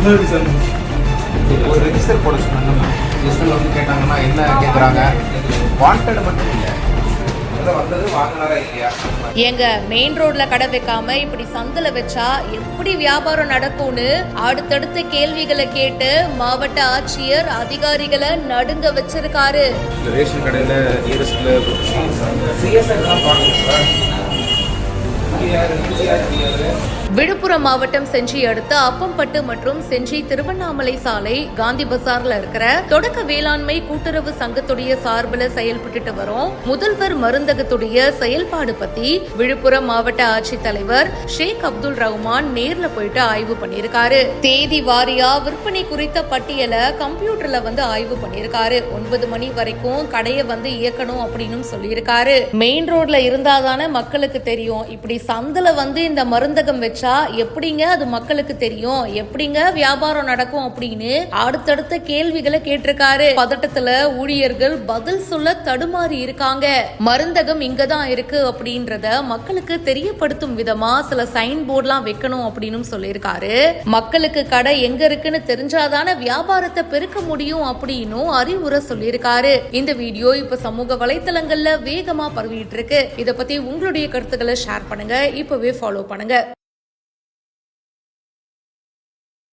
ஒரு ரெஜிஸ்டர் போட சொன்னாங்க. ரெஜிஸ்டரில் வந்து கேட்டாங்கன்னா என்ன கேட்குறாங்க, வாண்டட் மட்டும் இல்லை, வந்தது வாங்கினாரா இல்லையா. எங்க மெயின் ரோட்ல கடை வைக்காம இப்படி சந்தில வச்சா எப்படி வியாபாரம் நடக்கும்னு அடுத்தடுத்த கேள்விகளை கேட்டு மாவட்ட ஆட்சியர் அதிகாரிகளை நடுங்க வச்சிருக்காரு. ரேஷன் கடையில் நியரஸ்ட்ல சிஎஸ்ஆர் தான் பார்க்கணும் சார். விழுப்புரம் மாவட்டம் செஞ்சி அடுத்த அப்பம்பட்டு மற்றும் செஞ்சி திருவண்ணாமலை சாலை காந்தி பசார்ல இருக்கிற தொடக்க வேளாண்மை கூட்டுறவு சங்கத்துடைய சார்பில் செயல்பட்டு வரும் முதல்வர் மருந்தகத்துடைய செயல்பாடு பத்தி விழுப்புரம் மாவட்ட ஆட்சித்தலைவர் ஷேக் அப்துல் ரஹ்மான் நேர்ல போயிட்டு ஆய்வு பண்ணியிருக்காரு. தேதி வாரியா விற்பனை குறித்த பட்டியலை கம்ப்யூட்டர்ல வந்து ஆய்வு பண்ணியிருக்காரு. 9 மணி வரைக்கும் கடையை வந்து இயக்கணும் அப்படின்னு சொல்லியிருக்காரு. மெயின் ரோட்ல இருந்தாதானே மக்களுக்கு தெரியும். இப்படி சந்தில வந்து இந்த மருந்தகம் வச்சு எப்படிங்க அது மக்களுக்கு தெரியும், எப்படிங்க வியாபாரம் நடக்கும் அப்படின்னு அடுத்தடுத்த கேள்விகளை கேட்டிருக்காரு. பதட்டத்துல ஊழியர்கள் பதில் சொல்ல தடுமாறி இருக்காங்க. மருந்தகம் இங்கதான் இருக்கு அப்படின்றத மக்களுக்கு தெரியப்படுத்தும் விதமா சில சைன் போர்ட்லாம் வைக்கணும் அப்படின்னு சொல்லியிருக்காரு. மக்களுக்கு கடை எங்க இருக்குன்னு தெரிஞ்சாதான வியாபாரத்தை பெருக்க முடியும் அப்படின்னு அறிவுரை சொல்லியிருக்காரு. இந்த வீடியோ இப்ப சமூக வலைத்தளங்கள்ல வேகமா பரவிட்டு இருக்கு. இத பத்தி உங்களுடைய கருத்துக்களை ஷேர் பண்ணுங்க. இப்பவே ஃபாலோ பண்ணுங்க.